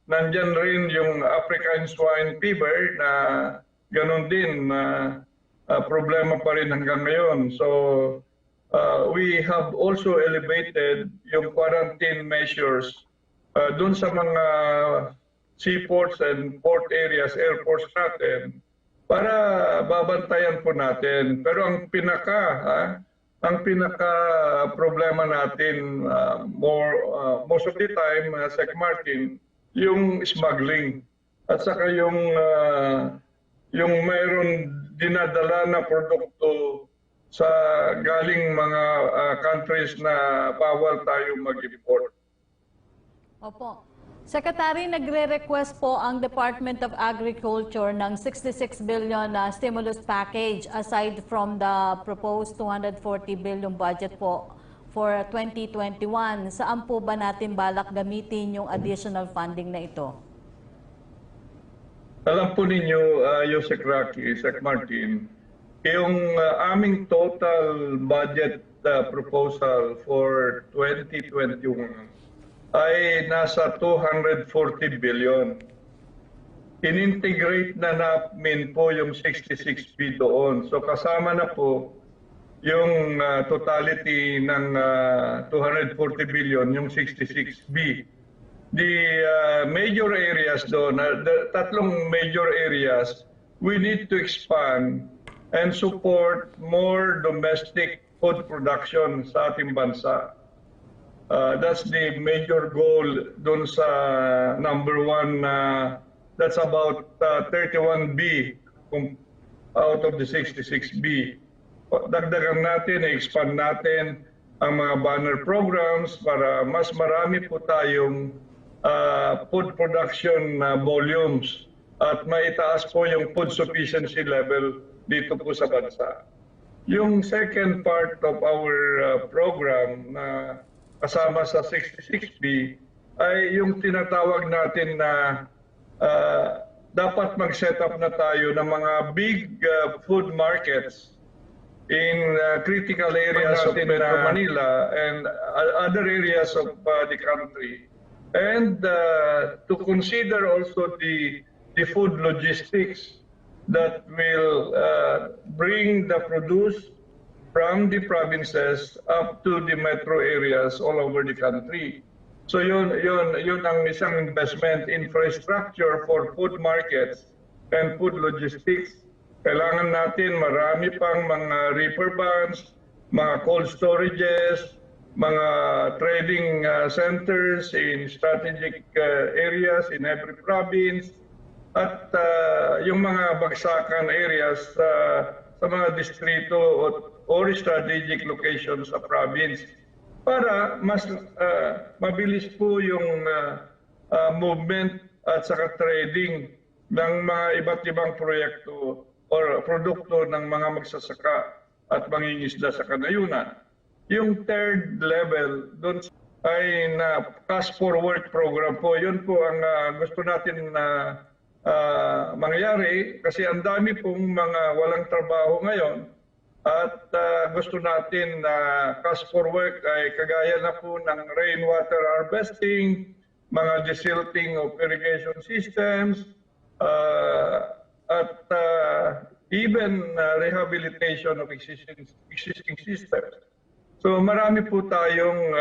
nandyan rin yung African swine fever na ganun din na problema pa rin hanggang ngayon. So we have also elevated yung quarantine measures dun sa mga seaports and port areas, airports natin para babantayan po natin. Pero ang pinaka problema natin most of the time, Sec Martin, yung smuggling at saka yung mayroon dinadala na produkto sa galing mga countries na bawal tayo mag-import. Opo. Secretary, nagre-request po ang Department of Agriculture ng 66 billion na stimulus package aside from the proposed 240 billion budget po for 2021. Saan po ba natin balak gamitin yung additional funding na ito? Alam po ninyo, Yusek Rocky, Sec Martin, yung aming total budget proposal for 2021 ay nasa 240 billion. In-integrate na namin po yung 66B doon. So kasama na po yung totality ng 240 billion, yung 66B. The major areas doon, the tatlong major areas, we need to expand and support more domestic food production sa ating bansa. That's the major goal dun sa number one, that's about 31B out of the 66B. Dagdagan natin, expand natin ang mga banner programs para mas marami po tayong food production volumes at maitaas po yung food sufficiency level dito po sa bansa. Yung second part of our program na kasama sa 66B ay yung tinatawag natin na dapat mag-set up na tayo ng mga big food markets in critical areas of Metro Manila and other areas of the country. And to consider also the food logistics that will bring the produce from the provinces up to the metro areas all over the country. So yun ang isang investment infrastructure for food markets and food logistics. Kailangan natin marami pang mga reefer bands, mga cold storages, mga trading centers in strategic areas in every province, at yung mga bagsakan areas sa mga distrito or strategic locations sa province para mas mabilis po yung movement at saka trading ng mga iba't ibang proyekto or produkto ng mga magsasaka at mangingisda sa kanayunan. Yung third level doon ay na cash forward program po. Yun po ang gusto natin na mangyari kasi ang dami pong mga walang trabaho ngayon at gusto natin na cash for work ay kagaya na po ng rainwater harvesting, mga desilting of irrigation systems, at even rehabilitation of existing systems. So marami po tayong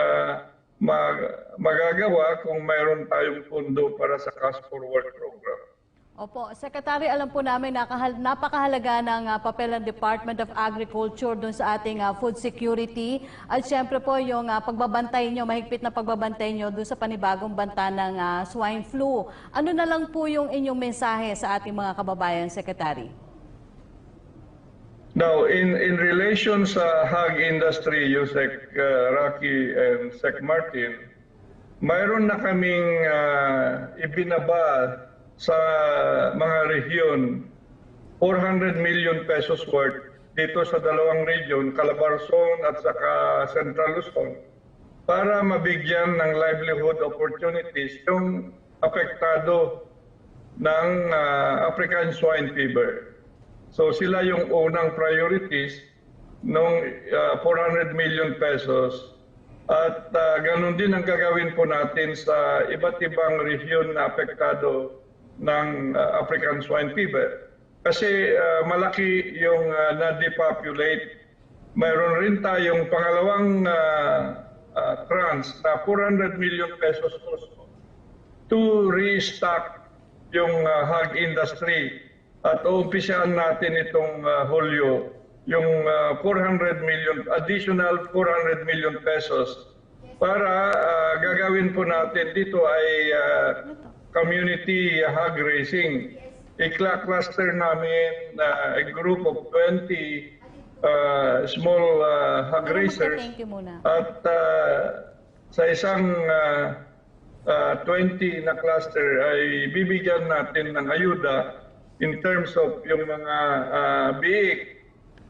magagawa kung mayroon tayong pondo para sa cash for work program. Opo, Secretary, alam po namin napakahalaga ng papel ng Department of Agriculture dun sa ating food security at siyempre po yung pagbabantay nyo, mahigpit na pagbabantay nyo dun sa panibagong banta ng swine flu. Ano na lang po yung inyong mensahe sa ating mga kababayan, Secretary? Now, in relation sa hog industry, Yusek Rocky and Sec Martin, mayroon na kaming ibinaba sa mga rehiyon 400 million pesos worth dito sa dalawang region, Calabarzon at saka Central Luzon, para mabigyan ng livelihood opportunities yung apektado ng African swine fever. So sila yung unang priorities nung 400 million pesos At ganun din ang gagawin po natin sa iba't ibang region na apektado ng African swine fever. Kasi malaki yung na-depopulate. Mayroon rin tayong pangalawang tranche na 400 million pesos to restock yung hog industry. At uumpisahan natin itong Hulyo, yung 400 million, additional 400 million pesos para gagawin po natin dito ay community hog raising. I-cluster namin a group of 20 small hog raisers at sa isang 20 na cluster ay bibigyan natin ng ayuda in terms of yung mga biik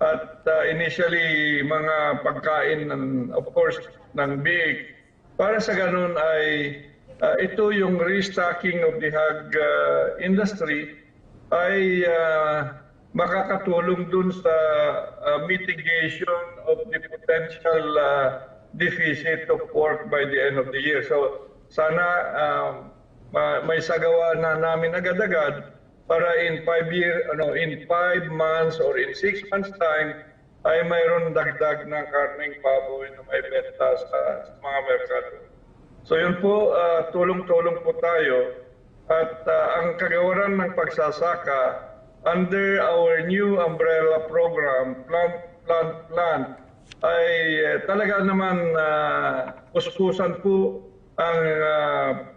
at initially mga pagkain of course ng biik. Para sa ganun ay ito yung restocking of the hog industry ay makakatulong dun sa mitigation of the potential deficit of pork by the end of the year. So sana may sagawa na namin agad-agad para in 5 months or in 6 months time ay mayroon dagdag ng karneng baboy na may benta sa mga merkado. So yun po, tulong-tulong po tayo at ang kagawaran ng pagsasaka under our new umbrella program, Plant, ay talaga naman puspusan po ang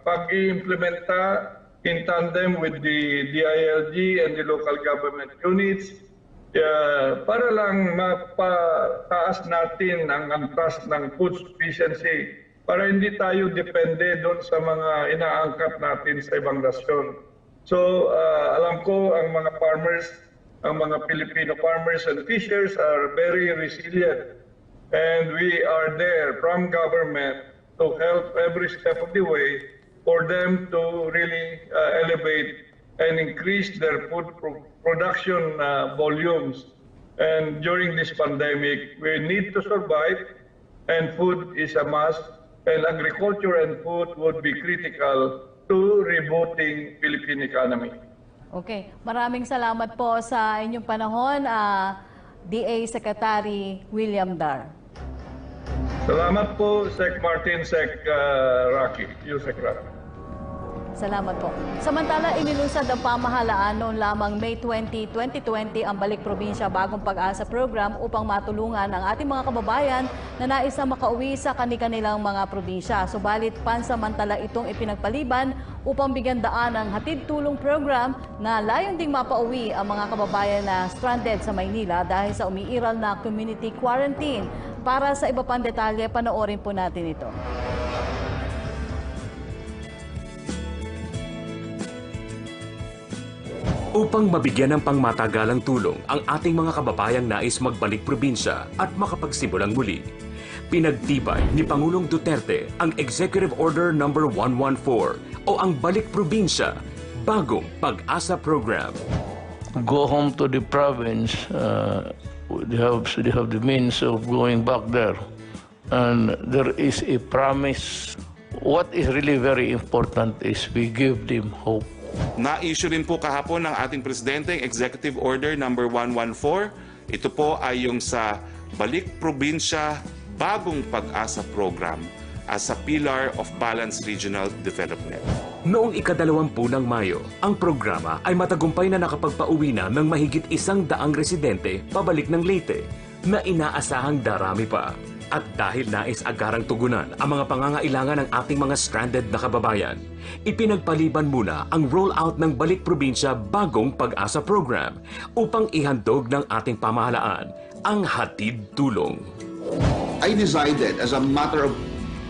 pag-iimplementa in tandem with the DILG and the local government units para lang mapataas natin ang trust ng food sufficiency para hindi tayo depende doon sa mga inaangkat natin sa ibang nasyon. So alam ko ang mga farmers, ang mga Filipino farmers and fishers are very resilient and we are there from government to help every step of the way for them to really elevate and increase their food production volumes. And during this pandemic, we need to survive, and food is a must, and agriculture and food would be critical to rebooting Philippine economy. Okay, maraming salamat po sa inyong panahon, DA Secretary William Dar. Salamat po, Sec Martin, Sec Rocky, Yusek Rocky. Salamat po. Samantala, inilunsad ang pamahalaan noon lamang May 20, 2020 ang Balik Probinsya Bagong Pag-asa program upang matulungan ang ating mga kababayan na nais na makauwi sa kanilang mga probinsya. Subalit pansamantala itong ipinagpaliban upang bigyan daan ang hatid tulong program na layong ding mapauwi ang mga kababayan na stranded sa Maynila dahil sa umiiral na community quarantine. Para sa iba pang detalye, panoorin po natin ito. Upang mabigyan ng pangmatagalang tulong ang ating mga kababayang nais magbalik probinsya at makapagsimulang muli, pinagtibay ni Pangulong Duterte ang Executive Order No. 114 o ang Balik Probinsya Bagong Pag-asa Program. Go home to the province, they have the means of going back there. And there is a promise. What is really very important is we give them hope. Na-issue rin po kahapon ng ating Presidente Executive Order No. 114. Ito po ay yung sa Balik Probinsya Bagong Pag-asa Program as a pillar of balanced regional development. Noong ika-20 ng Mayo, ang programa ay matagumpay na nakapagpauwi na ng mahigit 100 residente pabalik ng Leyte na inaasahang darami pa. At dahil nais agarang tugunan ang mga pangangailangan ng ating mga stranded na kababayan, ipinagpaliban muna ang rollout ng Balik Probinsya Bagong Pag-asa Program upang ihandog ng ating pamahalaan ang hatid tulong. I decided as a matter of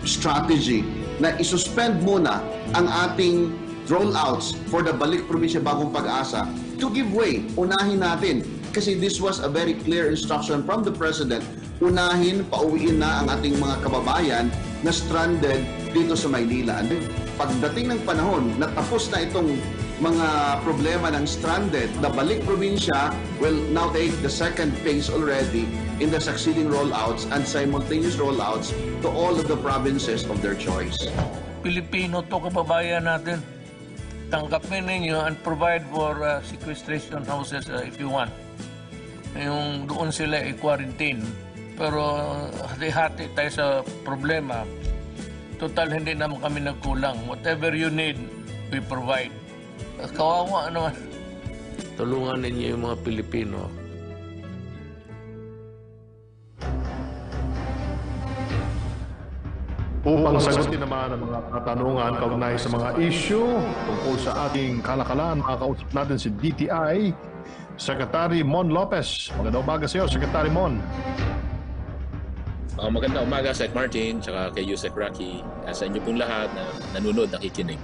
strategy na isuspend muna ang ating rollouts for the Balik Probinsya Bagong Pag-asa to give way. Unahin natin kasi this was a very clear instruction from the President. Unahin, pauwiin na ang ating mga kababayan na stranded dito sa Maynila. And pagdating ng panahon na tapos na itong mga problema ng stranded, the Balik Probinsya will now take the second phase already in the succeeding rollouts and simultaneous rollouts to all of the provinces of their choice. Pilipino to, kababayan natin. Tanggapin ninyo and provide for sequestration houses if you want. Yung doon sila i-quarantine. Pero hati-hati tayo sa problema. Total, hindi naman kami nagkulang. Whatever you need, we provide. Kawawa naman. Tulungan ninyo yung mga Pilipino. Upang sagutin naman ang mga katanungan kaugnay sa mga issue tungkol sa ating kalakalan, makakausap natin si DTI Secretary Mon Lopez. Magandang umaga sa iyo, Secretary Mon. Magandang umaga, Sec Martin, tsaka kay Yusek Rocky, sa inyo pong lahat na nanonood, nakikinig.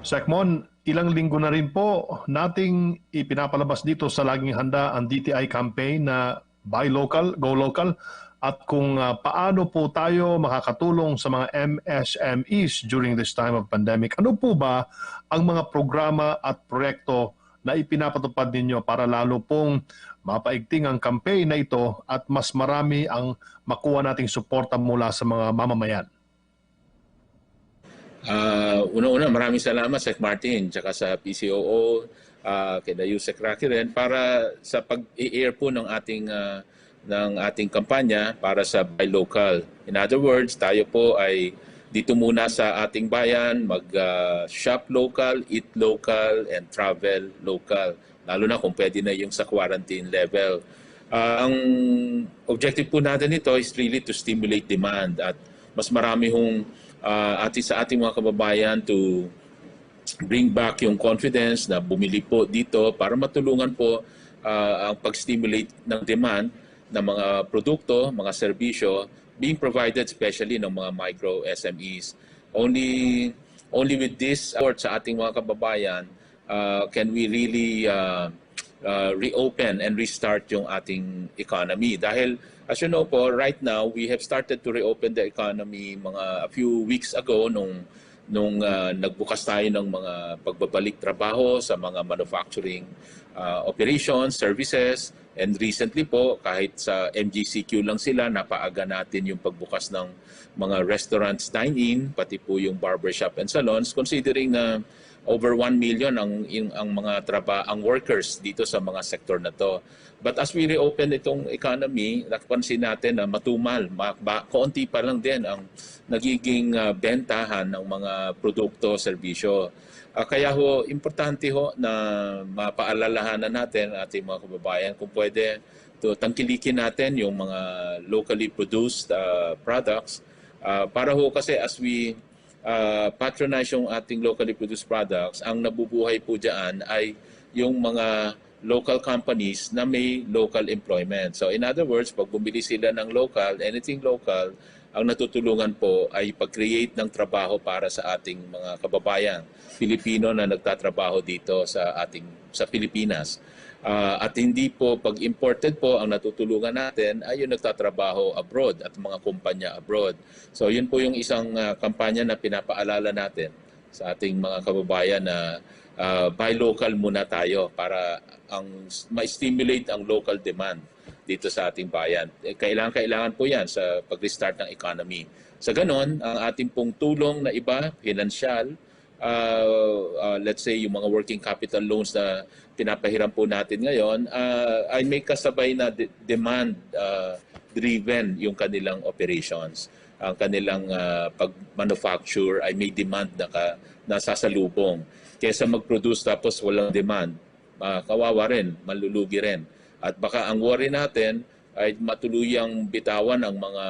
Sec Mon, ilang linggo na rin po nating ipinapalabas dito sa Laging Handa ang DTI campaign na Buy Local, Go Local, at kung paano po tayo makakatulong sa mga MSMEs during this time of pandemic. Ano po ba ang mga programa at proyekto na ipinapatupad ninyo para lalo pong mapaigting ang campaign na ito at mas marami ang makuha nating suporta mula sa mga mamamayan? Una-una, maraming salamat Sec Martin tsaka sa PCOO, kay Yusek Rocky rin para sa pag-i-air po ng ating kampanya para sa Buy Local. In other words, tayo po ay dito muna sa ating bayan, mag-shop local, eat local, and travel local. Lalo na kung pwede na yung sa quarantine level. Ang objective po natin ito is really to stimulate demand at mas marami hong sa ating mga kababayan to bring back yung confidence na bumili po dito para matulungan po ang pag-stimulate ng demand ng mga produkto, mga serbisyo being provided especially ng mga micro SMEs. Only with this support sa ating mga kababayan can we really reopen and restart yung ating economy. Dahil as you know po, right now we have started to reopen the economy a few weeks ago nung nagbukas tayo ng mga pagbabalik trabaho sa mga manufacturing operations, services, and recently po, kahit sa MGCQ lang sila, napaaga natin yung pagbukas ng mga restaurants, dine-in, pati po yung barbershop and salons, considering na over 1 million ang mga ang workers dito sa mga sektor na to. But as we reopen itong economy, napansin natin na matumal, kaunti pa lang din ang nagiging bentahan ng mga produkto, serbisyo. Kaya ho, importante ho na mapaalalahanan natin ating mga kababayan kung pwede tangkilikin natin yung mga locally produced products para ho kasi as we patronize yung ating locally produced products, ang nabubuhay po dyan ay yung mga local companies na may local employment. So in other words, pag bumili sila ng local, anything local, ang natutulungan po ay pag-create ng trabaho para sa ating mga kababayan Pilipino na nagtatrabaho dito sa Pilipinas. At hindi po pag imported po ang natutulungan natin ay yung nagtatrabaho abroad at mga kumpanya abroad. So yun po yung isang kampanya na pinapaalala natin sa ating mga kababayan na buy local muna tayo para ma-stimulate ang local demand dito sa ating bayan. Kailangan po yan sa pag-restart ng economy. Sa ganon, ang ating pong tulong na iba, financial, let's say yung mga working capital loans na pinapahiram po natin ngayon, ay may kasabay na demand-driven yung kanilang operations. Ang kanilang pag-manufacture ay may demand na sasalubong. Kesa mag-produce tapos walang demand, kawawa rin, malulugi rin. At baka ang worry natin ay matuluyang bitawan ang mga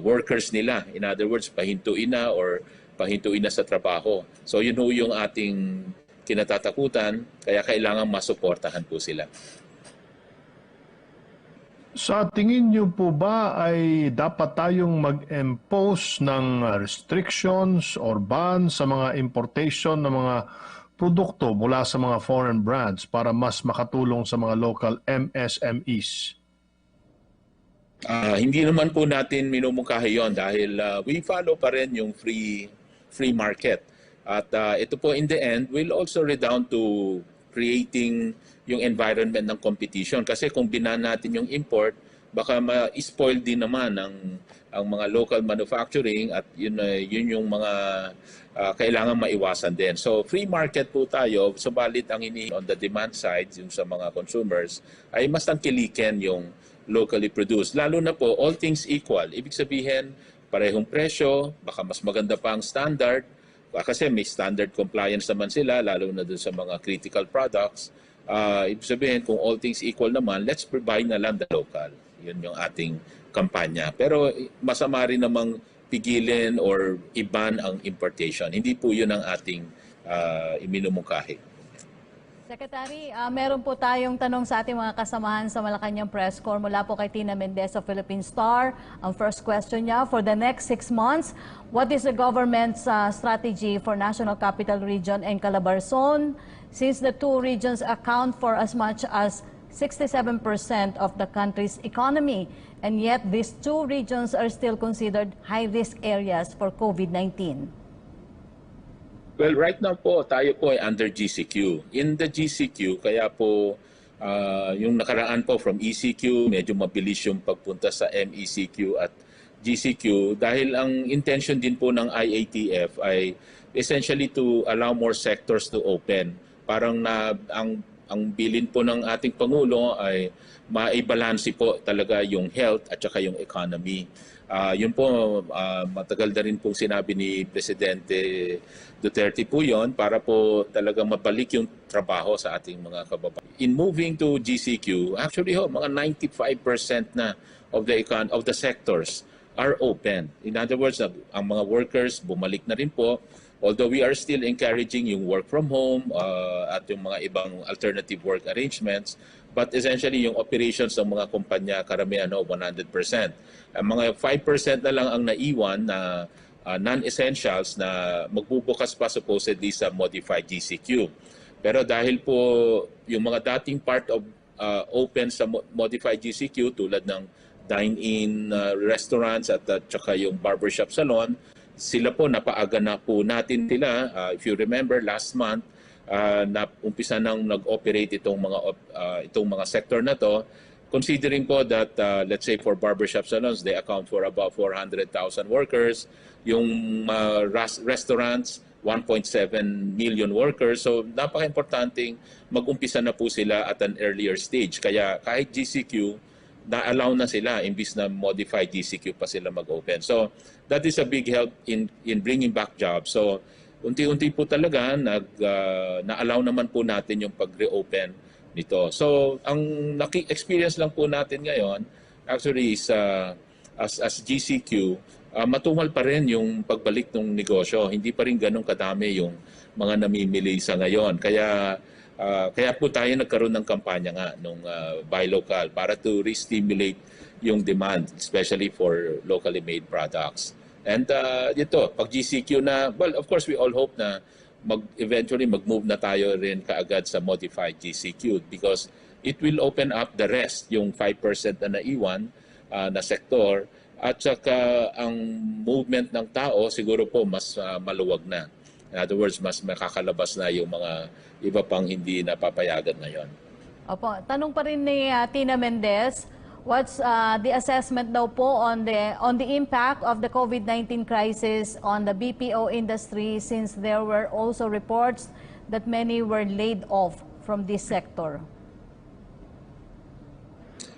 workers nila. In other words, pahintuin na or pahintuin na sa trabaho. So yun ho yung ating kinatatakutan, kaya kailangan masuportahan po sila. Sa tingin niyo po ba ay dapat tayong mag-impose ng restrictions or ban sa mga importation ng mga produkto mula sa mga foreign brands para mas makatulong sa mga local MSMEs? Hindi naman po natin minumungkahi yon dahil we follow pa rin yung free market. At ito po in the end will also redound to creating yung environment ng competition. Kasi kung binan natin yung import, baka ma-spoil din naman ang mga local manufacturing at yun yung mga kailangan maiwasan din. So free market po tayo, subalit ang on the demand side, yung sa mga consumers, ay mas tangkilikin yung locally produced. Lalo na po, all things equal. Ibig sabihin, parehong presyo, baka mas maganda pa ang standard, kasi may standard compliance naman sila, lalo na dun sa mga critical products. Ibig sabihin, kung all things equal naman, let's buy na lang the local. Yun yung ating kampanya. Pero masama rin namang pigilin or iban ang importation. Hindi po yun ang ating iminumungkahi. Secretary, meron po tayong tanong sa ating mga kasamahan sa Malacanang Press Corps mula po kay Tina Mendez of Philippine Star. Ang first question niya, for the next 6 months, what is the government's strategy for National Capital Region and Calabarzon, since the two regions account for as much as 67% of the country's economy, and yet these two regions are still considered high-risk areas for COVID-19? Well, right now po, tayo po ay under GCQ. In the GCQ, kaya po yung nakaraan po from ECQ, medyo mabilis yung pagpunta sa MECQ at GCQ dahil ang intention din po ng IATF ay essentially to allow more sectors to open. Parang ang bilin po ng ating Pangulo ay maibalansi po talaga yung health at saka yung economy. Yun po, matagal na rin pong sinabi ni Presidente Duterte po yun para po talaga mabalik yung trabaho sa ating mga kababayan. In moving to GCQ, actually mga 95% na of the sectors are open. In other words, ang mga workers bumalik na rin po. Although we are still encouraging yung work from home at yung mga ibang alternative work arrangements, but essentially yung operations ng mga kumpanya karamihan 100%. Ang mga 5% na lang ang naiwan na non-essentials na magbubukas pa supposedly sa modified GCQ. Pero dahil po yung mga dating part of open sa modified GCQ tulad ng dine-in restaurants at saka yung barbershop salon, sila po napaaga na po natin sila. If you remember last month, na umpisa nang nag-operate itong mga sector na to, considering po that let's say for barbershop salons, they account for about 400,000 workers, yung restaurants 1.7 million workers. So napaka-importanting mag-umpisa na po sila at an earlier stage. Kaya kahit GCQ, na-allow na sila imbis na modified GCQ pa sila mag-open. So that is a big help in bringing back jobs. So unti-unti po talaga na-allow naman po natin yung pag-reopen nito. So ang experience lang po natin ngayon actually is as GCQ, matumal pa rin yung pagbalik ng negosyo. Hindi pa rin ganun kadami yung mga namimili sa ngayon. Kaya po tayo nagkaroon ng kampanya nga nung Buy Local para to re-stimulate yung demand, especially for locally made products. And dito, pag GCQ na, well, of course, we all hope na eventually mag-move na tayo rin kaagad sa modified GCQ because it will open up the rest, yung 5% na naiwan na sektor, at saka ang movement ng tao siguro po mas maluwag na. In other words, mas makakalabas na yung mga iba pang hindi napapayagan ngayon. Opo, tanong pa rin ni Tina Mendez, what's the assessment daw po on the impact of the COVID-19 crisis on the BPO industry, since there were also reports that many were laid off from this sector?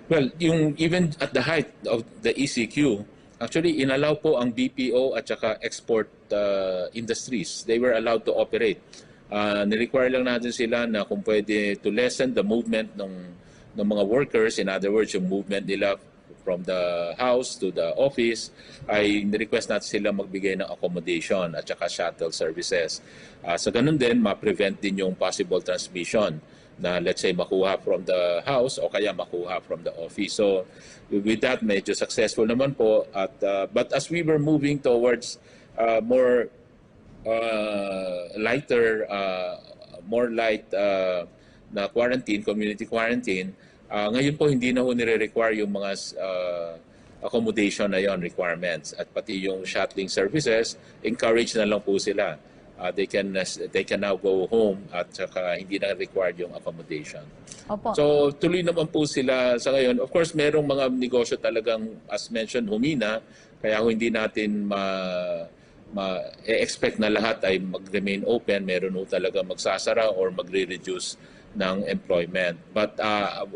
Well, even at the height of the ECQ, actually inallow po ang BPO at saka export industries. They were allowed to operate. Nirequire lang natin sila na kung pwede to lessen the movement ng mga workers. In other words, yung movement nila from the house to the office, ay nirequest natin sila magbigay ng accommodation at saka shuttle services. So ganun din, ma-prevent din yung possible transmission na let's say makuha from the house o kaya makuha from the office. So with that, medyo successful naman po. But as we were moving towards more lighter, more light na quarantine, community quarantine, ngayon po hindi na po nire-require yung mga accommodation na yon requirements. At pati yung shuttling services, encourage na lang po sila they can now go home at saka hindi na required yung accommodation. Opo. So tuloy naman po sila sa ngayon. Of course, merong mga negosyo talagang, as mentioned, humina. Kaya hindi natin expect na lahat ay mag-remain open. Meron po talaga magsasara or magre-reduce ng employment. But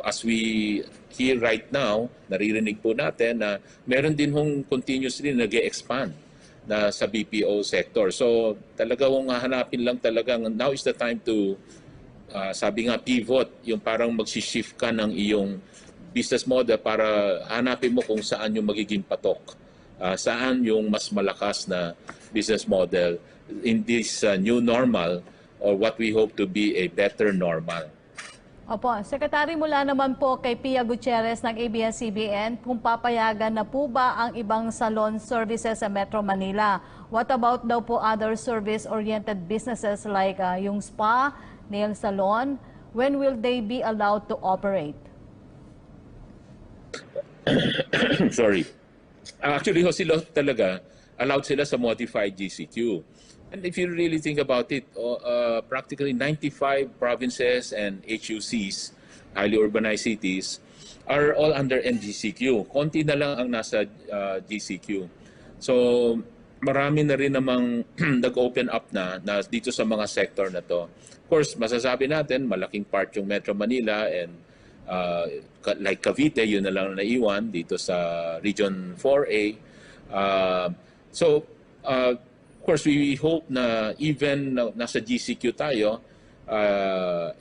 as we hear right now, naririnig po natin na meron din hong continuously nag-e-expand na sa BPO sector. So talaga kung hahanapin lang talagang now is the time to sabi nga pivot, yung parang magsishift ka ng iyong business model para hanapin mo kung saan yung magiging patok. Saan yung mas malakas na business model in this new normal or what we hope to be a better normal. Opo, Secretary, mula naman po kay Pia Gutierrez ng ABS-CBN, kung papayagan na po ba ang ibang salon services sa Metro Manila? What about daw po other service-oriented businesses like yung spa, nail salon? When will they be allowed to operate? Sorry. Actually, sila talaga, allowed sila sa modified GCQ. And if you really think about it, practically 95 provinces and HUCs, highly urbanized cities, are all under NGCQ. Konti na lang ang nasa GCQ. So marami na rin namang nag-open up na dito sa mga sector na to. Of course, masasabi natin, malaking part yung Metro Manila and like Cavite, yun na lang naiwan dito sa Region 4A. Of course, we hope na even nasa GCQ tayo,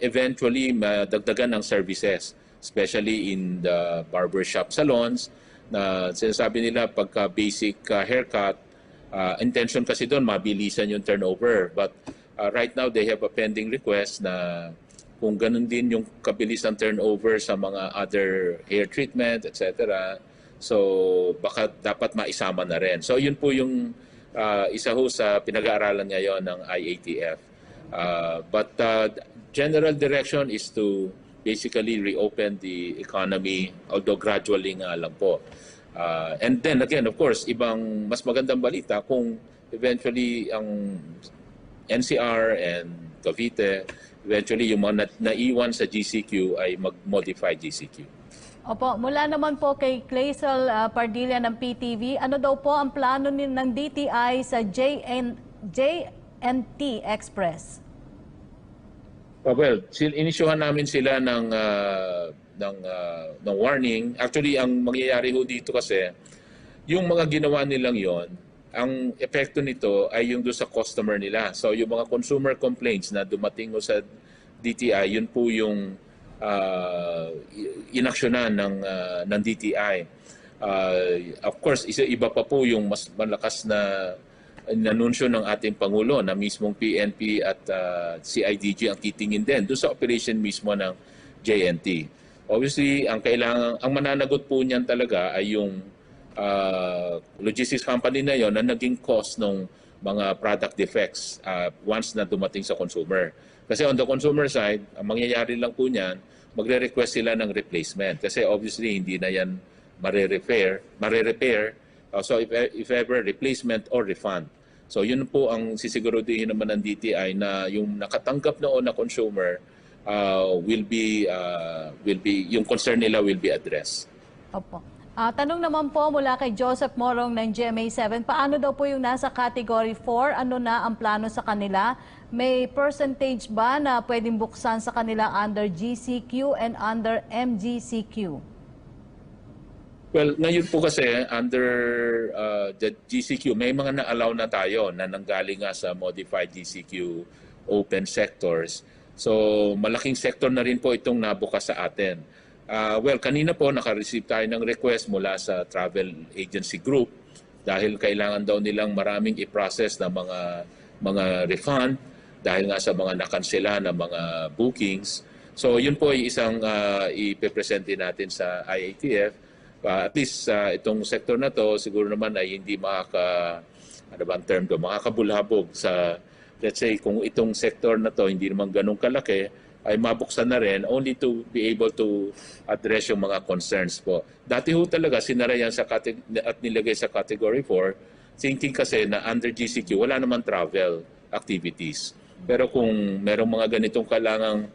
eventually madagdagan ng services, especially in the barbershop salons, na sinasabi nila pagka basic haircut, intention kasi doon, mabilisan yung turnover. But right now, they have a pending request na kung ganun din yung kabilis ng turnover sa mga other hair treatment, etc. So, baka dapat maisama na rin. So, yun po yung isa ho sa pinag-aaralan ngayon ng IATF. But general direction is to basically reopen the economy, although gradually nga lang po. And then again, of course, ibang mas magandang balita kung eventually ang NCR and Cavite, eventually yung mga naiwan sa GCQ ay mag-modify GCQ. Opo, mula naman po kay Clazel Pardilla ng PTV, ano daw po ang plano ng DTI sa JNT Express? Well, inisyuhan namin sila ng warning. Actually, ang mangyayari ho dito kasi, yung mga ginawa nilang yon, ang epekto nito ay yung doon sa customer nila. So yung mga consumer complaints na dumating ho sa DTI, yun po yung inaksyonan ng DTI. Of course, iba pa po yung mas malakas na inanunsyo ng ating Pangulo na mismong PNP at CIDG ang titingin din doon sa operation mismo ng JNT. Obviously, ang mananagot po niyan talaga ay yung logistics company na yon na naging cause ng mga product defects once na dumating sa consumer. Kasi on the consumer side, ang mangyayari lang po niyan, magre-request sila ng replacement. Kasi obviously, hindi na yan mare-repair. So if ever, replacement or refund. So yun po ang sisiguruduhin naman ng DTI na yung nakatanggap noon na consumer will be yung concern nila will be addressed. Opo. Tanong naman po mula kay Joseph Morong ng GMA7, paano daw po yung nasa Category 4? Ano na ang plano sa kanila? May percentage ba na pwedeng buksan sa kanila under GCQ and under MGCQ? Well, ngayon po kasi under the GCQ, may mga na-allow na tayo na nanggaling nga sa modified GCQ open sectors. So malaking sector na rin po itong nabukas sa atin. Well, kanina po naka-receive tayo ng request mula sa travel agency group dahil kailangan daw nilang maraming i-process na mga refund dahil nga sa mga nakansela na mga bookings. So yun po ay isang ipepresente natin sa IATF. At least itong sector na to siguro naman ay hindi makakabulhabog sa, let's say, kung itong sector na to hindi naman ganun kalaki, ay mabuksan na rin only to be able to address yung mga concerns po. Dati ho talaga sinara yan at nilagay sa Category 4, thinking kasi na under GCQ wala naman travel. activities. Pero kung merong mga ganitong kailangang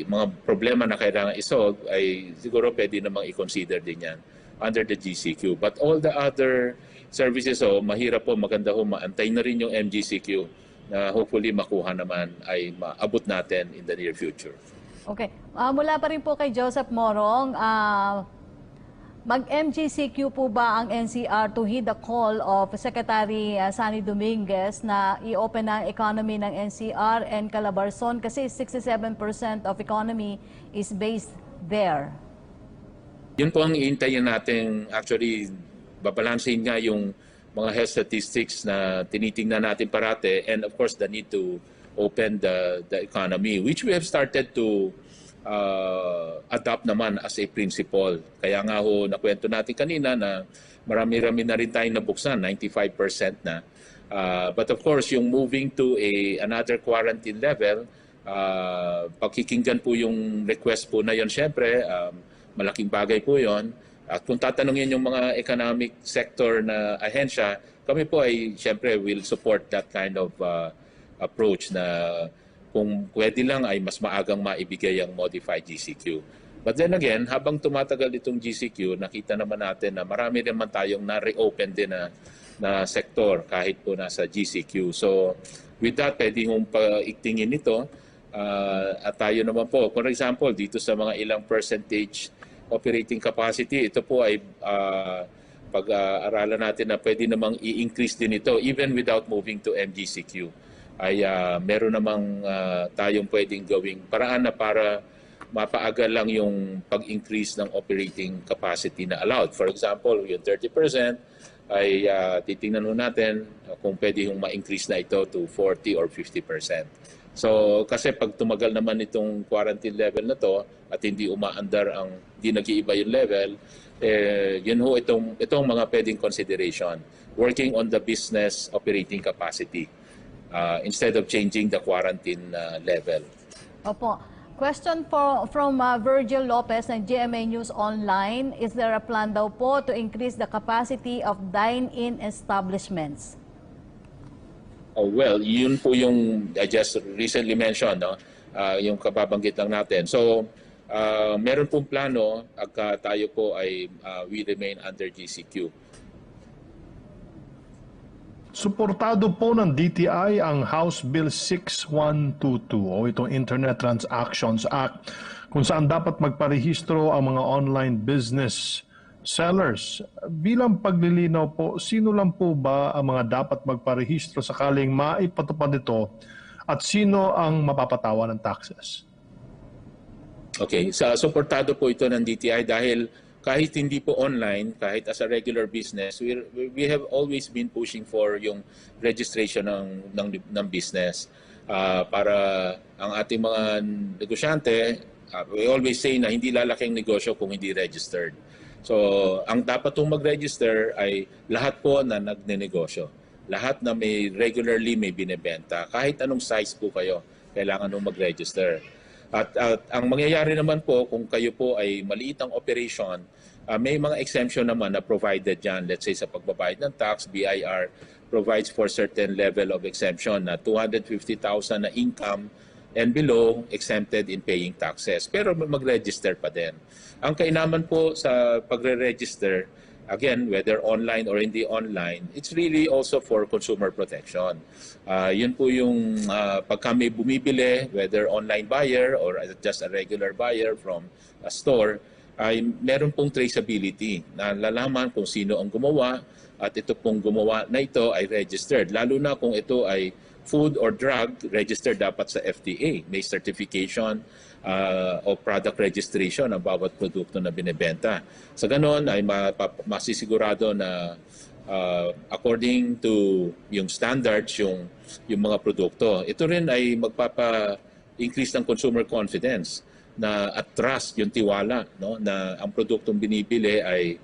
mga problema na kailangan isolve, ay siguro pwede namang i-consider din yan under the GCQ. But all the other services, mahirap po, maganda ho, maantay na rin yung MGCQ na hopefully makuha naman ay maabot natin in the near future. Okay. Mula pa rin po kay Joseph Morong, mag-MGCQ po ba ang NCR to heed the call of Secretary Sani Dominguez na i-open ang economy ng NCR and Calabarzon kasi 67% of economy is based there? Yun po ang iintayin natin. Actually, babalansin nga yung mga health statistics na tinitingnan natin parate, and of course the need to open the economy, which we have started to adopt naman as a principle. Kaya nga ho, nakwento natin kanina na marami-rami na rin tayong nabuksan, 95% na. But of course, yung moving to another quarantine level, pagkikinggan po yung request po na yon, syempre, malaking bagay po yon. At kung tatanungin yung mga economic sector na ahensya, kami po ay syempre will support that kind of approach na kung pwede lang ay mas maagang maibigay ang modified GCQ. But then again, habang tumatagal itong GCQ, nakita naman natin na marami naman tayong na-reopen din na sektor kahit po nasa GCQ. So with that, pwede mong paigtingin ito. At tayo naman po, for example, dito sa mga ilang percentage operating capacity, ito po ay pag-aralan natin na pwede namang i-increase din ito even without moving to MGCQ. Ay meron namang tayong pwedeng gawing paraan na para mapaagal lang yung pag-increase ng operating capacity na allowed. For example, yung 30% ay titingnan natin kung pwede yung ma-increase na ito to 40 or 50%. So kasi pag tumagal naman itong quarantine level na to at hindi umaandar hindi nag-iiba yung level, yun ho itong mga pwedeng consideration. Working on the business operating capacity. Instead of changing the quarantine level. Opo. Question from Virgil Lopez ng GMA News Online. Is there a plan daw po to increase the capacity of dine-in establishments? Oh, well, yun po yung I just recently mentioned, no? Yung kababanggit lang natin. So, meron pong plano pagka tayo po ay we remain under GCQ. Suportado po ng DTI ang House Bill 6122 o itong Internet Transactions Act kung saan dapat magparehistro ang mga online business sellers. Bilang paglilinaw po, sino lang po ba ang mga dapat magparehistro sakaling maipatupad ito at sino ang mapapatawa ng taxes? Okay, suportado po ito ng DTI dahil kahit hindi po online, kahit as a regular business, we have always been pushing for yung registration ng business para ang ating mga negosyante, we always say na hindi lalaking negosyo kung hindi registered. So, ang dapat pong mag-register ay lahat po na nagnenegosyo. Lahat na may regularly may binebenta. Kahit anong size po kayo, kailangan nung mag-register. At ang mangyayari naman po, kung kayo po ay maliit ang operation, may mga exemption naman na provided dyan. Let's say sa pagbabayad ng tax, BIR provides for certain level of exemption na 250,000 na income and below exempted in paying taxes. Pero mag-register pa din. Ang kainaman po sa pagre-register, again, whether online or hindi online, it's really also for consumer protection. Yun po yung pagka may bumibili, whether online buyer or just a regular buyer from a store, ay meron pong traceability na lalaman kung sino ang gumawa at ito pong gumawa na ito ay registered. Lalo na kung ito ay food or drug, registered dapat sa FDA. May certification o product registration ang bawat produkto na binibenta. Sa ganon ay masisigurado na according to yung standards, yung mga produkto. Ito rin ay magpapa-increase ng consumer confidence at trust, yung tiwala, no? Na ang produktong binibili ay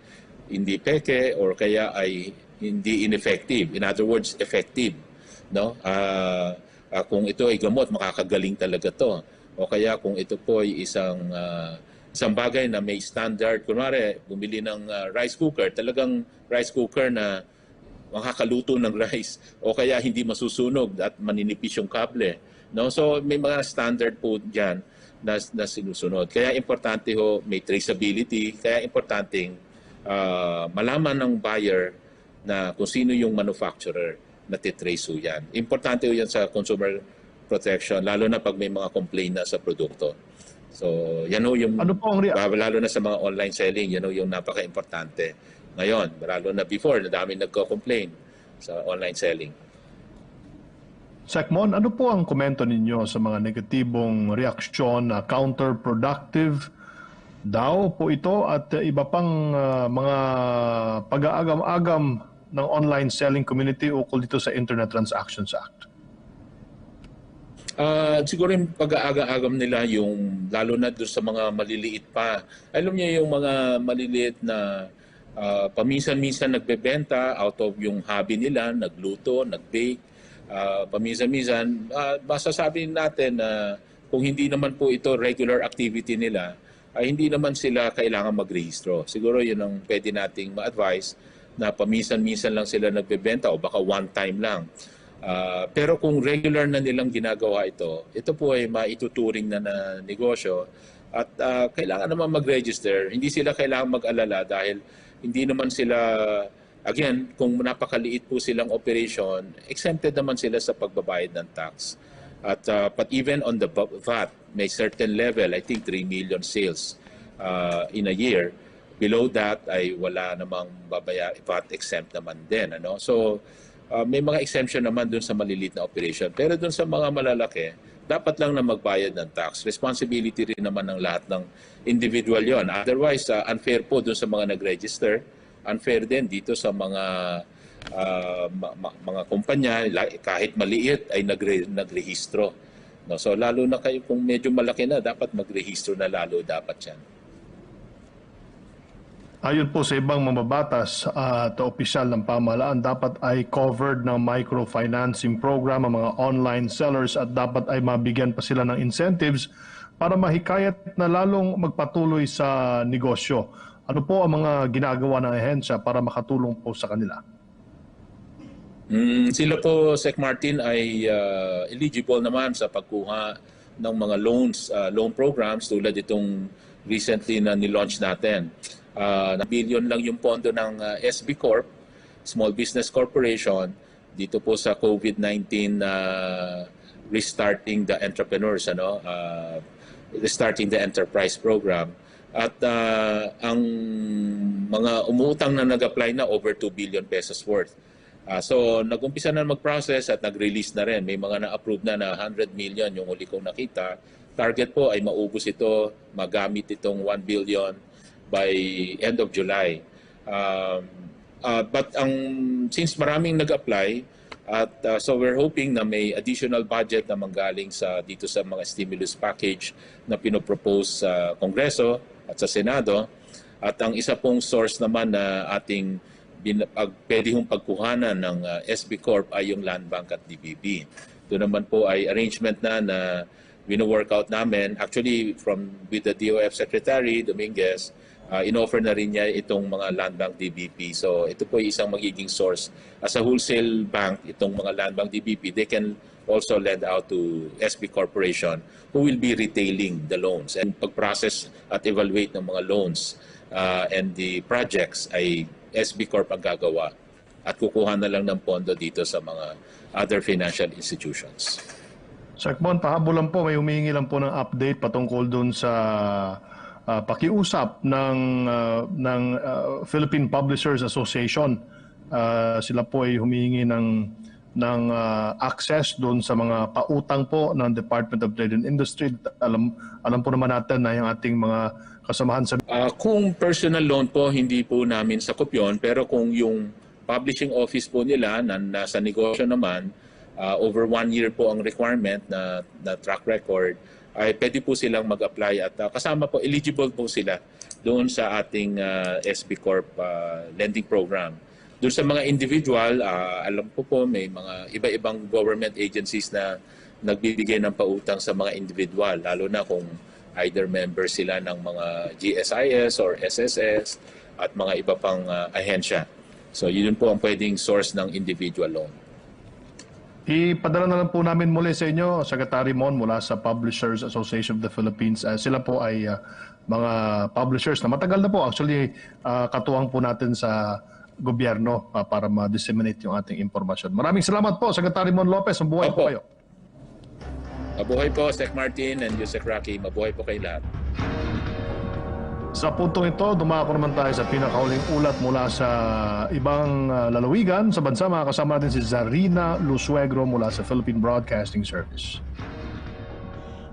hindi peke or kaya ay hindi ineffective. In other words, effective. No? Kung ito ay gamot, makakagaling talaga to. O kaya kung ito po ay isang bagay na may standard, kunwari bumili ng rice cooker, talagang rice cooker na makakaluto ng rice o kaya hindi masusunog at maninipis yung kable. No? So may mga standard po dyan na sinusunod. Kaya importante ho may traceability, kaya importanteng malaman ng buyer na kung sino yung manufacturer na titrace ho yan. Importante ho yan sa consumer protection, lalo na pag may mga complaint na sa produkto. So yan ho yung, Ano po ang lalo na sa mga online selling, yan ho yung napaka-importante. Ngayon, lalo na before, na dami nagko-complain sa online selling. Secmon, ano po ang komento ninyo sa mga negatibong reaksyon na counterproductive daw po ito at iba pang mga pag-aagam-agam ng online selling community ukol dito sa Internet Transactions Act? Siguro yung pag-aaga-agam nila yung lalo na doon sa mga maliliit pa. Alam niyo yung mga maliliit na paminsan-minsan nagbebenta out of yung hobby nila, nagluto, nag-bake. Paminsan-minsan, masasabi natin na kung hindi naman po ito regular activity nila, ay hindi naman sila kailangan magrehistro. Siguro yun ang pwede nating ma-advise na paminsan-minsan lang sila nagbebenta o baka one time lang. Pero kung regular na nilang ginagawa ito po ay maituturing na negosyo at kailangan naman mag-register. Hindi sila kailangan mag-alala dahil hindi naman sila, again, kung napakaliit po silang operation, exempted naman sila sa pagbabayad ng tax. At but even on the VAT, may certain level, I think 3 million sales in a year. Below that ay wala namang VAT exempt naman din. Ano? So may mga exemption naman dun sa maliliit na operation. Pero dun sa mga malalaki, dapat lang na magbayad ng tax. Responsibility rin naman ng lahat ng individual yon. Otherwise, unfair po dun sa mga nag-register. Unfair din dito sa mga mga kumpanya, kahit maliit ay nagrehistro. No? So lalo na kayo kung medyo malaki na, dapat magrehistro na lalo dapat yan. Ayon po sa ibang mababatas at opisyal ng pamahalaan, dapat ay covered ng microfinancing program ang mga online sellers at dapat ay mabigyan pa sila ng incentives para mahikayat na lalong magpatuloy sa negosyo. Ano po ang mga ginagawa ng ahensya para makatulong po sa kanila? Sila po, Sec Martin, ay eligible naman sa pagkuha ng mga loan programs tulad itong recently na nilaunch natin. Na billion lang yung pondo ng SB Corp, Small Business Corporation, dito po sa COVID-19 restarting the entrepreneurs, restarting the enterprise program. At ang mga umuutang na nag-apply na over 2 billion pesos worth. So nag-umpisa na mag-process at nag-release na rin. May mga na-approve na 100 million yung huli kong nakita. Target po ay maubos ito, magamit itong 1 billion by end of July. But since maraming nag-apply, at so we're hoping na may additional budget na manggaling dito sa mga stimulus package na pinopropose sa Kongreso at sa Senado. At ang isa pong source naman na ating pwede hong pagkuhanan ng SB Corp ay yung Land Bank at DBP. Ito naman po ay arrangement na wino-work out namin. Actually, with the DOF Secretary Dominguez, in-offer na rin niya itong mga Land Bank DBP. So ito po ay isang magiging source. As a wholesale bank, itong mga Land Bank DBP, they can also lend out to SB Corporation who will be retailing the loans. And pag-process at evaluate ng mga loans and the projects ay SB Corp ang gagawa at kukuha na lang ng pondo dito sa mga other financial institutions. Secmon, pahabulan po, may humingi lang po ng update patungkol doon sa pakiusap ng Philippine Publishers Association. Sila po ay humingi ng access doon sa mga pautang po ng Department of Trade and Industry. Alam po naman natin na yung ating mga kasamahan sa... Kung personal loan po, hindi po namin sakop yun. Pero kung yung publishing office po nila na nasa negosyo naman, over 1 year po ang requirement na track record, ay pwede po silang mag-apply at kasama po, eligible po sila doon sa ating SB Corp lending program. Doon sa mga individual, alam ko po may mga iba-ibang government agencies na nagbibigay ng pautang sa mga individual, lalo na kung either member sila ng mga GSIS or SSS at mga iba pang ahensya. So yun po ang pwedeng source ng individual loan. Ipadala na lang po namin muli sa inyo, Secretary Mon, mula sa Publishers Association of the Philippines. Sila po ay mga publishers na matagal na po. Actually, katuwang po natin sa gobyerno para ma-disseminate yung ating impormasyon. Maraming salamat po, Secretary Mon Lopez. Mabuhay po kayo. Mabuhay po, Sec Martin and Yusek Rocky. Mabuhay po kayo lahat. Sa puntong ito, dumako naman tayo sa pinakauling ulat mula sa ibang lalawigan sa bansa. Makakasama natin si Zarina Lusuegro mula sa Philippine Broadcasting Service.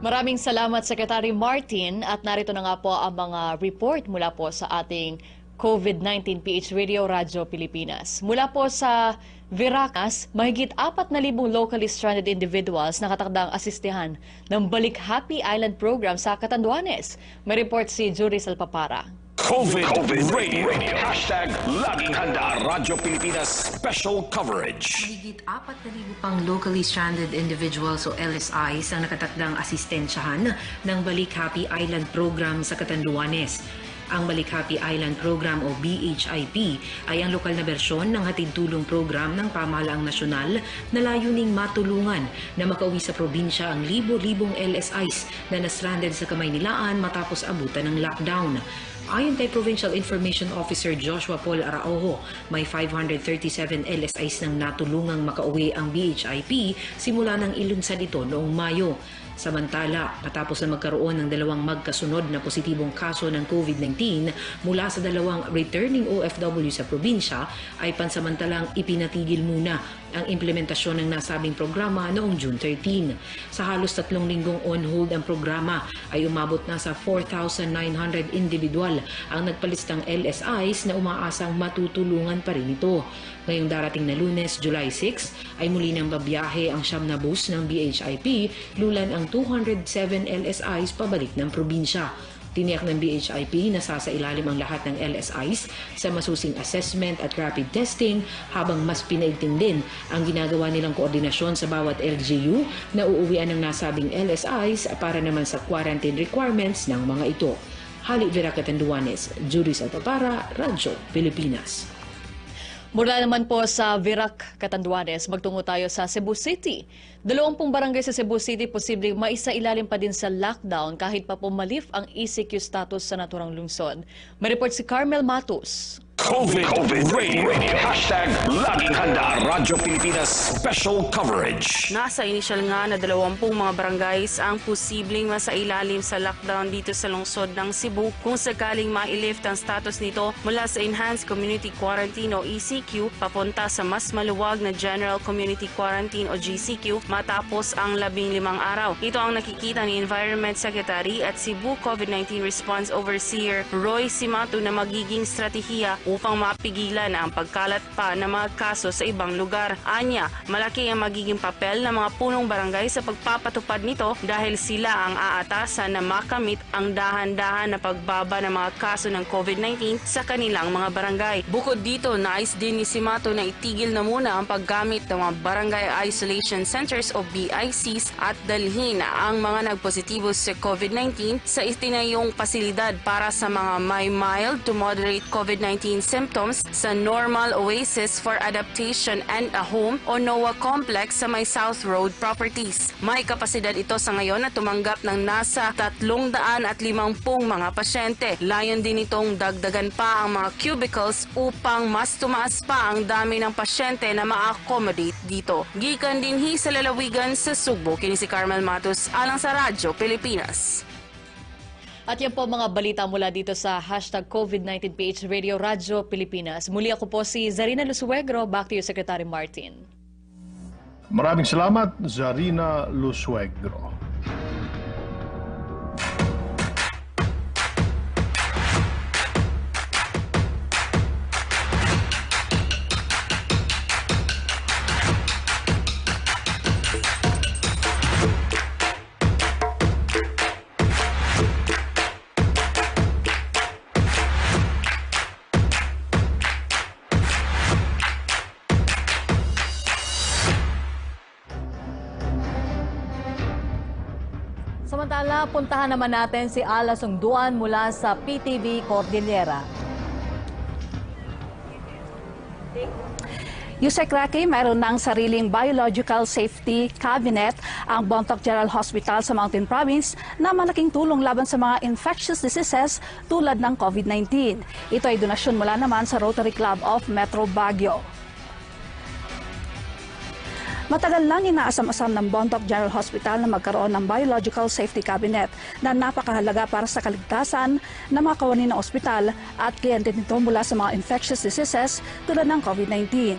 Maraming salamat, Secretary Martin. At narito na nga po ang mga report mula po sa ating COVID-19 PH Radio Radyo Pilipinas. Mula po sa Viracas, mahigit 4,000 locally stranded individuals na katakdang asistehan ng Balik Happy Island program sa Catanduanes. May report si Juris Alpapara. COVID Radio. Hashtag Laging Handa Radyo Pilipinas Special Coverage. Mahigit 4,000 pang locally stranded individuals o LSIs ang nakatakdang asistensyahan ng Balik Happy Island program sa Catanduanes. Ang Balik Happy Island Program o BHIP ay ang lokal na bersyon ng hatid-tulong program ng pamahalaang nasyonal na layuning matulungan na makauwi sa probinsya ang libo-libong LSIs na na-stranded sa Kamaynilaan matapos abutan ng lockdown. Ayon kay Provincial Information Officer Joshua Paul Araujo, may 537 LSIs nang natulungang makauwi ang BHIP simula ng ilunsad ito noong Mayo. Samantala, matapos na magkaroon ng dalawang magkasunod na positibong kaso ng COVID-19 mula sa dalawang returning OFW sa probinsya, ay pansamantalang ipinatigil muna ang implementasyon ng nasabing programa noong June 13. Sa halos 3 linggong on hold ang programa, ay umabot na sa 4,900 individual ang nagpalistang LSIs na umaasang matutulungan pa rin ito. Ngayong darating na Lunes, July 6, ay muli nang babiyahe ang 9 na bus ng BHIP, lulan ang 207 LSIs pabalik ng probinsya. Tiniyak ng BHIP na sasailalim ang lahat ng LSIs sa masusing assessment at rapid testing, habang mas pinaigting din ang ginagawa nilang koordinasyon sa bawat LGU na uuwian ng nasabing LSIs para naman sa quarantine requirements ng mga ito. Halik Vera Catanduanes, Juris Alpapara, Radyo Pilipinas. Mula naman po sa Virac, Catanduanes, magtungo tayo sa Cebu City. 20 barangay sa Cebu City posibleng maisailalim pa din sa lockdown kahit pa pumalif ang ECQ status sa naturang lungsod. May report si Carmel Matos. COVID Radio. Hashtag Laging Handa Radyo Pilipinas Special Coverage. Nasa inisyal nga na 20 mga barangays ang posibleng masailalim sa lockdown dito sa lungsod ng Cebu kung sakaling mailift ang status nito mula sa Enhanced Community Quarantine o ECQ papunta sa mas maluwag na General Community Quarantine o GCQ matapos ang 15 araw. Ito ang nakikita ni Environment Secretary at Cebu COVID-19 Response Overseer Roy Simato na magiging strategiya upang mapigilan ang pagkalat pa ng mga kaso sa ibang lugar. Anya, malaki ang magiging papel ng mga punong barangay sa pagpapatupad nito dahil sila ang aatasan na makamit ang dahan-dahan na pagbaba ng mga kaso ng COVID-19 sa kanilang mga barangay. Bukod dito, nais din ni Simato na itigil na muna ang paggamit ng mga Barangay Isolation Centers o BICs at dalhin ang mga nagpositibo sa COVID-19 sa itinayong pasilidad para sa mga may mild to moderate COVID-19 symptoms sa Normal Oasis for Adaptation and a Home o NOAA Complex sa may South Road Properties. May kapasidad ito sa ngayon na tumanggap ng nasa 350 mga pasyente. Layon din itong dagdagan pa ang mga cubicles upang mas tumaas pa ang dami ng pasyente na ma-accommodate dito. Gikan dinhi sa lalawigan sa Subo, kini si Carmel Matos alang sa Radyo Pilipinas. At yan po mga balita mula dito sa hashtag COVID-19 PH Radio Radyo Pilipinas. Muli ako po si Zarina Lusuegro. Back to you, Secretary Martin. Maraming salamat, Zarina Lusuegro. Samantala, puntahan naman natin si Ala Sungduan mula sa PTV Cordillera. Yusek Racky, mayroon ng sariling Biological Safety Cabinet ang Bontoc General Hospital sa Mountain Province na malaking tulong laban sa mga infectious diseases tulad ng COVID-19. Ito ay donasyon mula naman sa Rotary Club of Metro Baguio. Matagal lang inaasam-asam ng Bontoc General Hospital na magkaroon ng Biological Safety Cabinet na napakahalaga para sa kaligtasan ng mga kawani ng ospital at kliyente nito mula sa mga infectious diseases tulad ng COVID-19.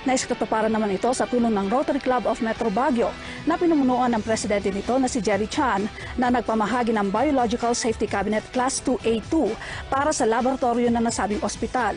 Naiskatuparan naman ito sa tulong ng Rotary Club of Metro Baguio na pinumunuan ng presidente nito na si Jerry Chan na nagpamahagi ng Biological Safety Cabinet Class 2A2 para sa laboratorio ng nasabing ospital.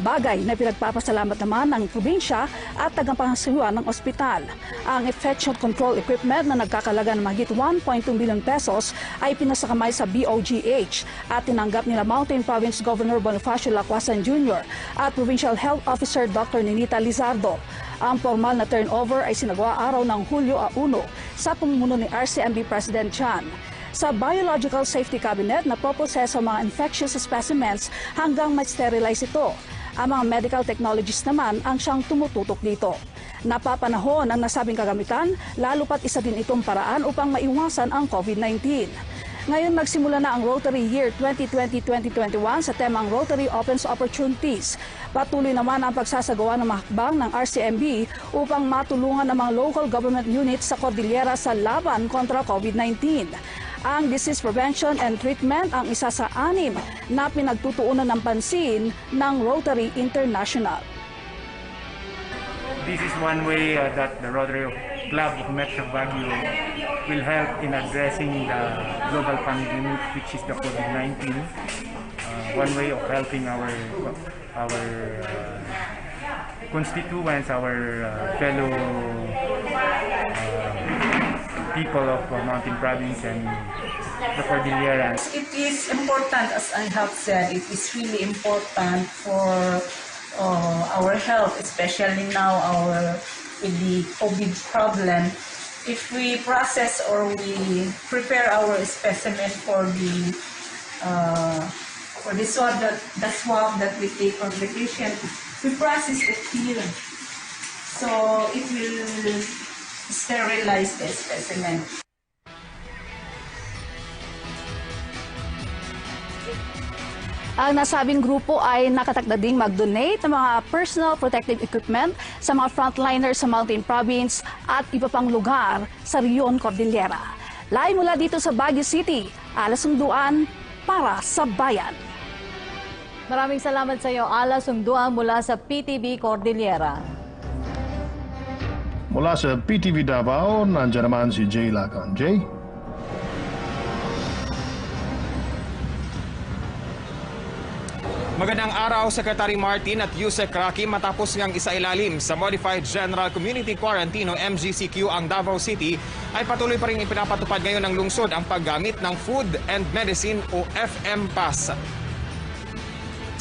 Bagay na pinagpapasalamat naman ng probinsya at tagapangasiwa ng ospital. Ang infection control equipment na nagkakalaga ng mahigit 1.2 billion pesos ay pinasakamay sa BOGH at tinanggap nila Mountain Province Governor Bonifacio Lacuasan Jr. at Provincial Health Officer Dr. Ninita Lizardo. Ang formal na turnover ay sinagawa araw ng Hulyo 1 sa pamumuno ni RCMB President Chan. Sa Biological Safety Cabinet na poproseso mga infectious specimens hanggang ma-sterilize ito. Ang mga medical technologies naman ang siyang tumututok dito. Napapanahon ang nasabing kagamitan, lalo pat isa din itong paraan upang maiwasan ang COVID-19. Ngayon nagsimula na ang Rotary Year 2020-2021 sa temang Rotary Opens Opportunities. Patuloy naman ang pagsasagawa ng hakbang ng RCMB upang matulungan ang mga local government units sa Cordillera sa laban kontra COVID-19. Ang disease prevention and treatment ang isa sa 6 na pinagtutuunan ng pansin ng Rotary International. This is one way that the Rotary Club of Metro Baguio will help in addressing the global pandemic, which is the COVID-19. One way of helping our constituents, our fellow people of Mountain Province and the Cordillera. It is important, as I have said, it is really important for our health, especially now with the COVID problem. If we process or we prepare our specimen for the swab that we take on the patient, we process it here. So it will sterilize the specimen. Ang nasabing grupo ay nakatakda ding mag-donate ng mga personal protective equipment sa mga frontliners sa Mountain Province at iba pang lugar sa Rion Cordillera. Live mula dito sa Baguio City, Ala Sungduan para sa Bayan. Maraming salamat sa iyo, Ala Sungduan mula sa PTV Cordillera. Mula sa PTV Davao, nandiyan naman si Jay Lacan. Jay? Magandang araw, Secretary Martin at Yusek Racky. Matapos ngang isailalim sa Modified General Community Quarantine o MGCQ ang Davao City, ay patuloy pa rin ipinapatupad ngayon ng lungsod ang paggamit ng Food and Medicine o FM Pass.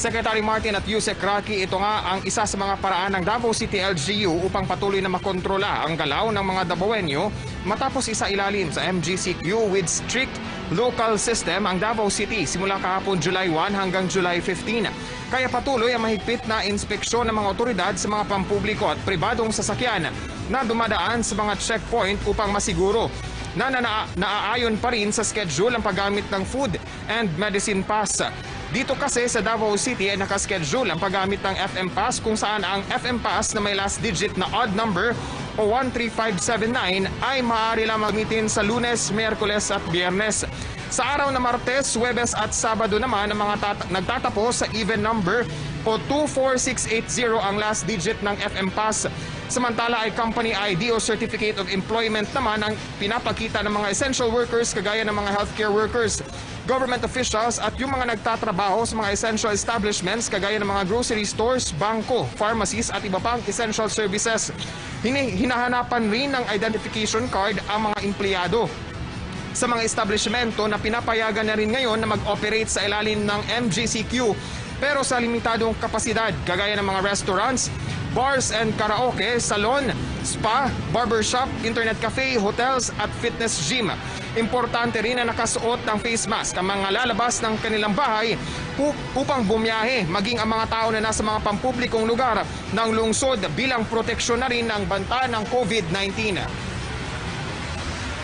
Secretary Martin at Yusek Racky, ito nga ang isa sa mga paraan ng Davao City LGU upang patuloy na makontrola ang galaw ng mga Davaoenyo matapos isailalim sa MGCQ with strict local system ang Davao City simula kahapon July 1 hanggang July 15. Kaya patuloy ang mahigpit na inspeksyon ng mga otoridad sa mga pampubliko at pribadong sasakyan na dumadaan sa mga checkpoint upang masiguro na naaayon pa rin sa schedule ang paggamit ng Food and Medicine Pass. Dito kasi sa Davao City ay nakaschedule ang paggamit ng FM Pass kung saan ang FM Pass na may last digit na odd number o 13579 ay maaari lang gamitin sa Lunes, Miyerkules at Biyernes. Sa araw na Martes, Huwebes at Sabado naman ang mga nagtatapos sa even number o 24680 ang last digit ng FM Pass. Samantala ay company ID o Certificate of Employment naman ang pinapakita ng mga essential workers kagaya ng mga healthcare workers, government officials at yung mga nagtatrabaho sa mga essential establishments kagaya ng mga grocery stores, bangko, pharmacies at iba pang essential services. Hinahanapan rin ng identification card ang mga empleyado sa mga establishmento na pinapayagan na rin ngayon na mag-operate sa ilalim ng MGCQ pero sa limitadong kapasidad kagaya ng mga restaurants, bars and karaoke, salon, spa, barbershop, internet cafe, hotels at fitness gym. Importante rin na nakasuot ng face mask ang mga lalabas ng kanilang bahay upang bumiyahe, maging ang mga tao na nasa mga pampublikong lugar ng lungsod bilang proteksyon na rin ng banta ng COVID-19.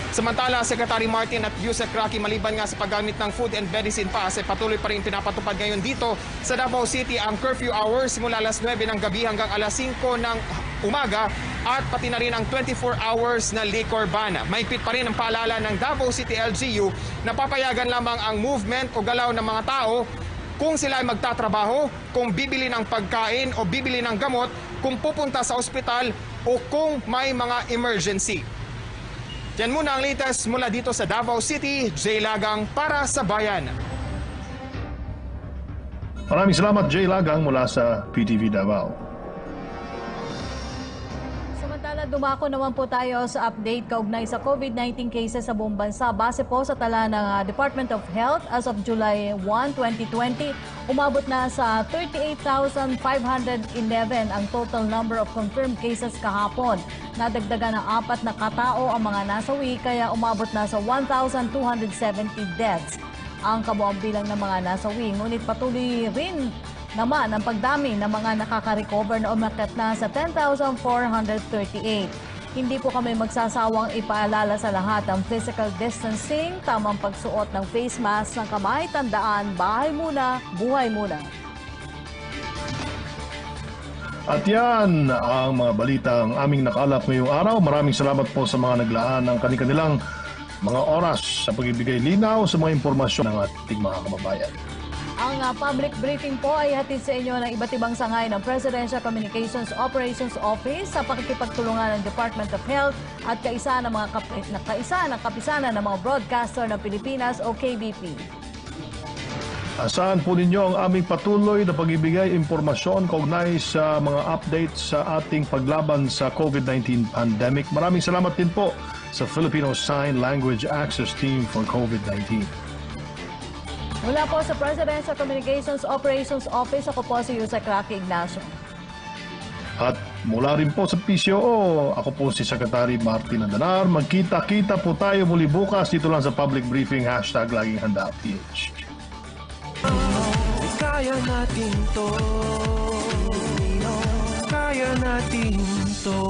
Samantala, Secretary Martin at Yusek Raki, maliban nga sa paggamit ng food and medicine pass, ay patuloy pa rin pinapatupad ngayon dito sa Davao City ang curfew hours simula alas 9 ng gabi hanggang alas 5 ng umaga at pati na rin ang 24 hours na liquor ban. Mahigpit pa rin ang paalala ng Davao City LGU na papayagan lamang ang movement o galaw ng mga tao kung sila ay magtatrabaho, kung bibili ng pagkain o bibili ng gamot, kung pupunta sa ospital o kung may mga emergency. Yan muna ang latest mula dito sa Davao City. Jay Lagang para sa Bayan. Maraming salamat, Jay Lagang, mula sa PTV Davao. Samantala, dumako naman po tayo sa update kaugnay sa COVID-19 cases sa buong bansa. Base po sa tala ng Department of Health as of July 1, 2020, umabot na sa 38,511 ang total number of confirmed cases kahapon. Nadagdagan ng 4 na katao ang mga nasawi, kaya umabot na sa 1,270 deaths ang kabuang bilang ng mga nasawi. Ngunit patuloy rin naman ang pagdami ng mga nakaka-recover na umakyat na sa 10,438. Hindi po kami magsasawang ipaalala sa lahat ang physical distancing, tamang pagsuot ng face mask, ng kamay, tandaan, bahay muna, buhay muna. At yan ang mga balitang aming nakalap ngayong araw. Maraming salamat po sa mga naglaan ng kanilang mga oras sa pagbibigay linaw sa mga impormasyon ng ating mga kababayan. Ang public briefing po ay hatid sa inyo ng iba't ibang sangay ng Presidential Communications Operations Office sa pakikipagtulungan ng Department of Health at kaisa ng kapisanan ng mga broadcaster ng Pilipinas o KBP. Asahan po ninyo ang aming patuloy na pagbibigay impormasyon kaugnay sa mga updates sa ating paglaban sa COVID-19 pandemic. Maraming salamat din po sa Filipino Sign Language Access Team for COVID-19. Mula po sa Presidential Communications Operations Office, ako po si Yusek Raki Ignacio. At mula rin po sa PCOO, ako po si Secretary Martin Andanar. Magkita-kita po tayo muli bukas dito lang sa public briefing, #LagingHandaPH. Kaya natin to, kaya natin to.